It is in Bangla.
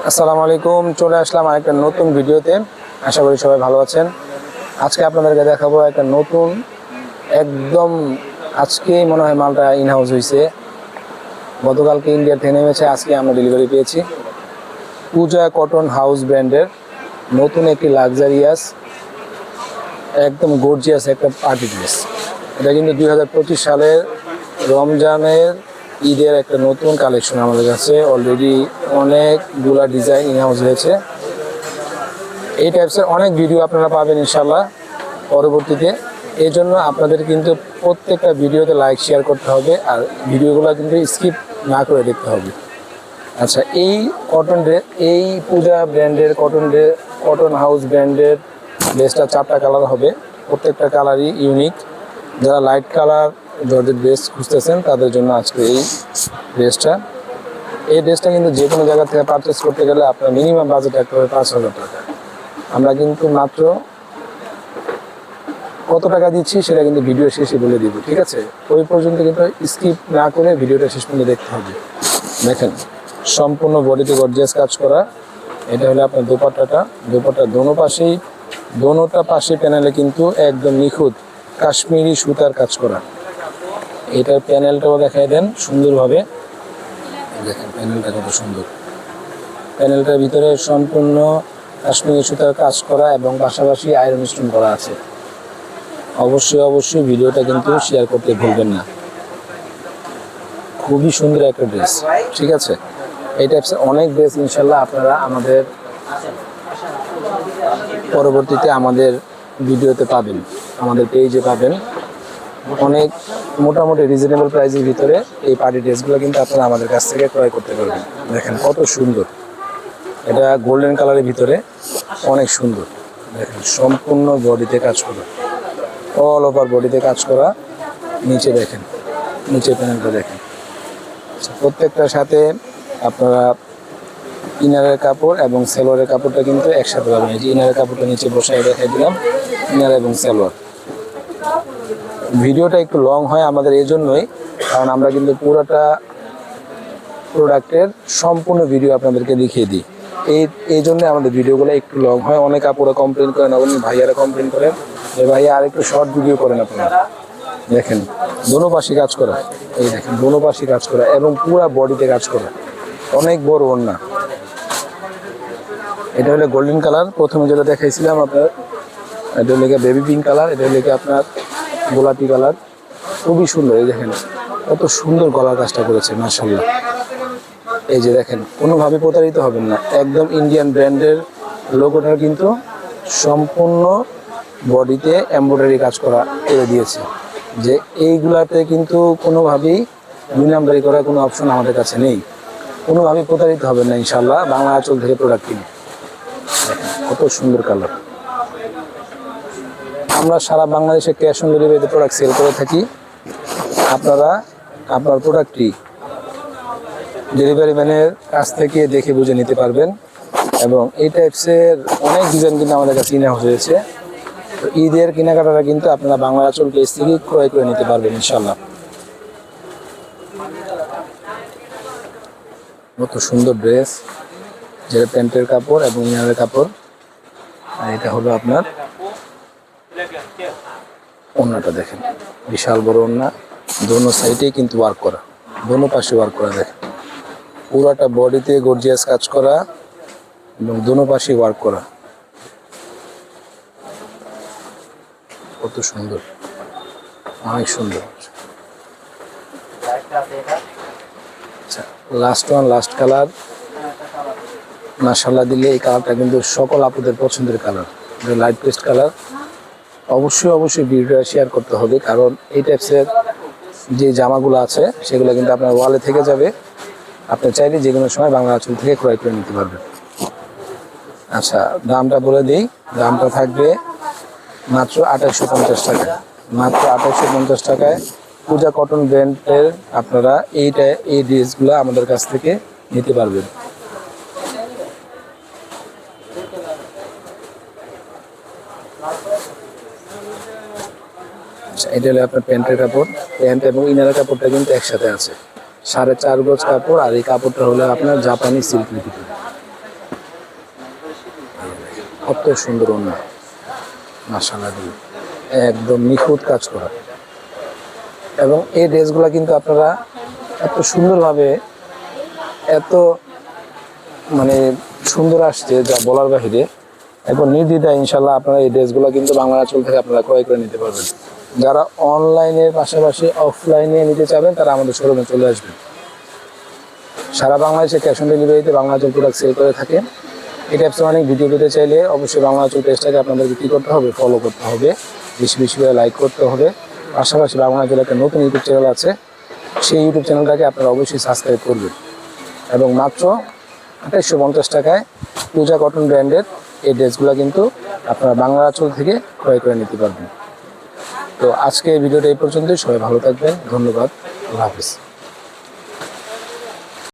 আসসালামু আলাইকুম, চলে আসলাম আরেকটা নতুন ভিডিওতে। আশা করি সবাই ভালো আছেন। আজকে আপনাদেরকে দেখাবো একটা নতুন একদম আজকেই মনে হয় মালটা ইন হাউস হয়েছে। গতকালকে ইন্ডিয়া থেকে নেমেছে, আজকে আমরা ডেলিভারি পেয়েছি। পূজা কটন হাউস ব্র্যান্ডের নতুন একটি লাক্সারিয়াস একদম গর্জিয়াস একটা পার্টি ড্রেস। এটা কিন্তু 2025 সালের রমজানের ঈদের একটা নতুন কালেকশন। আমাদের কাছে অলরেডি অনেকগুলা ডিজাইন ইন হাউস হয়েছে। এই টাইপসের অনেক ভিডিও আপনারা পাবেন ইনশাল্লাহ পরবর্তীতে। এই জন্য আপনাদের কিন্তু প্রত্যেকটা ভিডিওতে লাইক শেয়ার করতে হবে, আর ভিডিওগুলো কিন্তু স্কিপ না করে দেখতে হবে। আচ্ছা, এই পূজা ব্র্যান্ডের কটন হাউস ব্র্যান্ডের ড্রেসটা 4টা কালার হবে, প্রত্যেকটা কালারই ইউনিক। যারা লাইট কালার জর্জেট ড্রেস খুঁজতেছেন তাদের জন্য আজকে এই ড্রেসটা কিন্তু যে কোনো জায়গা থেকে পারচেস করতে গেলে আপনার মিনিমাম বাজেট রাখতে হবে 5,000 টাকা। আমরা কিন্তু মাত্র কত টাকা দিচ্ছি সেটা কিন্তু ভিডিও শেষে বলে দিব, ঠিক আছে? ওই পর্যন্ত কিন্তু স্কিপ না করে ভিডিওটা শেষ পর্যন্ত দেখতে হবে। দেখেন, সম্পূর্ণ বডিতে গর্জিয়াস কাজ করা। এটা হলো আপনার দোপাট্টাটা। দোপাট্টার দোনোটা পাশে প্যানেলে কিন্তু একদম নিখুঁত কাশ্মীরি সুতার কাজ করা। এটার প্যানেলটাও দেখাই দেন সুন্দরভাবে। দেখেন প্যানেলটা কত সুন্দর। প্যানেলটার ভিতরে সম্পূর্ণ কাশ্মীরি সুতার কাজ করা এবং পাশাপাশি আয়রন স্টোন করা আছে। অবশ্যই ভিডিওটা কিন্তু শেয়ার করতে ভুলবেন না। খুবই সুন্দর একটা ড্রেস, ঠিক আছে? এই টাইপসের অনেক ড্রেস ইনশাল্লাহ আপনারা আমাদের পরবর্তীতে আমাদের ভিডিওতে পাবেন, আমাদের পেজে পাবেন। অনেক মোটামুটি রিজনেবল প্রাইসের ভিতরে এই পার্টি ড্রেসগুলো কিন্তু আপনারা আমাদের কাছ থেকে ক্রয় করতে পারবেন। দেখেন কত সুন্দর, এটা গোল্ডেন কালারের ভিতরে অনেক সুন্দর। দেখেন সম্পূর্ণ বডিতে কাজ করা, অল ওভার বডিতে কাজ করা। নিচে দেখেন, নিচে প্যানেলটা দেখেন। প্রত্যেকটার সাথে আপনারা ইনারের কাপড় এবং সালোয়ারের কাপড়টা কিন্তু একসাথে পাবেন। এই যে ইনারের কাপড়টা নিচে বসায় দেখাই দিলাম, ইনার এবং সালোয়ার। ভিডিওটা একটু লং হয় আমাদের এই জন্যই, কারণ আমরা কিন্তু পুরোটা প্রোডাক্টের সম্পূর্ণ ভিডিও আপনাদেরকে দেখিয়ে দিই। এই জন্য আমাদের ভিডিওগুলো একটু লং হয়। অনেক আপুরা কমপ্লেন করেন, অনেক ভাইয়ারা কমপ্লেন করেন যে ভাইয়া আর একটু শর্ট ভিডিও করেন আপনারা। দেখেন দোনো পাশে কাজ করা, এই দেখেন দোনো পাশে কাজ করা এবং পুরা বডিতে কাজ করা। অনেক বড় ওড়না। এটা হলো গোল্ডেন কালার, প্রথমে যেটা দেখাইছিলাম আপনার। এটা হলো বেবি পিঙ্ক কালার, এটা হলো আপনার গোলাপি কালার। খুবই সুন্দর। এই দেখেন কত সুন্দর গলার কাজটা করেছে, মাশাআল্লাহ। এই যে দেখেন, কোনোভাবে প্রতারিত হবেন না। একদম ইন্ডিয়ান ব্র্যান্ডের লোগোটা কিন্তু সম্পূর্ণ বডিতে এমব্রয়ডারি কাজ করা করে দিয়েছে। যে এইগুলাতে কিন্তু কোনোভাবেই 2 নাম্বারি করার কোনো অপশন আমাদের কাছে নেই। কোনোভাবেই প্রতারিত হবেন না ইনশাল্লাহ বাংলা আঁচল থেকে প্রোডাক্ট কিনে। কত সুন্দর কালার। আমরা সারা বাংলাদেশে ক্যাশ অন ডেলিভারিতে প্রোডাক্ট সেল করে থাকি। আপনারা আপনার প্রোডাক্টটি ডেলিভারি ম্যানের কাছ থেকে দেখে বুঝে নিতে পারবেন। এবং এই টাইপসের অনেক ডিজাইন কিন্তু আমাদের কাছে ইন হাউস হয়েছে। তো ঈদের কেনাকাটাটা কিন্তু আপনারা বাংলা আঁচল পেজ থেকে ক্রয় করে নিতে পারবেন ইনশাল্লাহ। কত সুন্দর ড্রেস, যেটা প্যান্টের কাপড় এবং ইনারের কাপড়। আর এটা হলো আপনার ওড়নাটা। দেখেন বিশাল বড় ওড়না, দোনো সাইডেই কিন্তু ওয়ার্ক করা, দোনো পাশে ওয়ার্ক করা। দেখেন পুরাটা বডিতে গর্জিয়াস কাজ করা এবং দোনো পাশে ওয়ার্ক করা। কত সুন্দর, অনেক সুন্দর। আচ্ছা, লাস্ট কালার মাশাআল্লাহ দিলে এই কালারটা কিন্তু সকল আপুদের পছন্দের কালার, লাইট পেস্ট কালার। অবশ্যই ভিডিওটা শেয়ার করতে হবে, কারণ এই টাইপসের যে জামাগুলো আছে সেগুলো কিন্তু আপনার ওয়ালে থেকে যাবে। আপনি চাইলে যে কোনো সময় বাংলা আঁচল থেকে ক্রয় করে নিতে পারবেন। আচ্ছা, দামটা বলে দিই। দামটা থাকবে মাত্র 2850 টাকা। মাত্র 2850 টাকায় পূজা কটন ব্র্যান্ডের আপনারা এই ড্রেসগুলো আমাদের কাছ থেকে নিতে পারবেন। এটা হলো আপনার প্যান্টের কাপড়। প্যান্ট এবং ইনারের কাপড়টা কিন্তু একসাথে আছে। 4.5 গজ কাপড়, আর এই কাপড়টা হলো আপনার জাপানি সিল্কের ভিতরে। কত সুন্দর ওড়না, মাশাআল্লাহ, একদম নিখুঁত কাজ করা। এবং এই ড্রেসগুলো কিন্তু আপনারা এত সুন্দরভাবে, এত মানে সুন্দর আসছে যা বলার বাহিরে। এখন নির্দ্বিধায় ইনশাল্লাহ আপনারা এই ড্রেসগুলো কিন্তু বাংলা আঁচল থেকে আপনারা ক্রয় করে নিতে পারবেন। যারা অনলাইনের পাশাপাশি অফলাইনে নিতে চাবেন তারা আমাদের শোরুমে চলে আসবেন। সারা বাংলাদেশে ক্যাশ অন ডেলিভারিতে বাংলা আঁচল প্রোডাক্ট সেল করে থাকে। এই টাইপসের অনেক ভিডিও পেতে চাইলে অবশ্যই বাংলা আঁচল পেজটাকে আপনাদেরকে কী করতে হবে, ফলো করতে হবে, বেশি বেশি করে লাইক করতে হবে। পাশাপাশি বাংলা আঁচল একটা নতুন ইউটিউব চ্যানেল আছে, সেই ইউটিউব চ্যানেলটাকে আপনারা অবশ্যই সাবস্ক্রাইব করবেন। এবং মাত্র 2850 টাকায় পূজা কটন ব্র্যান্ডের এই ড্রেসগুলো কিন্তু আপনারা বাংলা আঁচল থেকে ক্রয় করে নিতে পারবেন। তো আজকে এই ভিডিওটা এই পর্যন্তই। সবাই ভালো থাকবেন, ধন্যবাদ, আল্লাহ হাফিজ।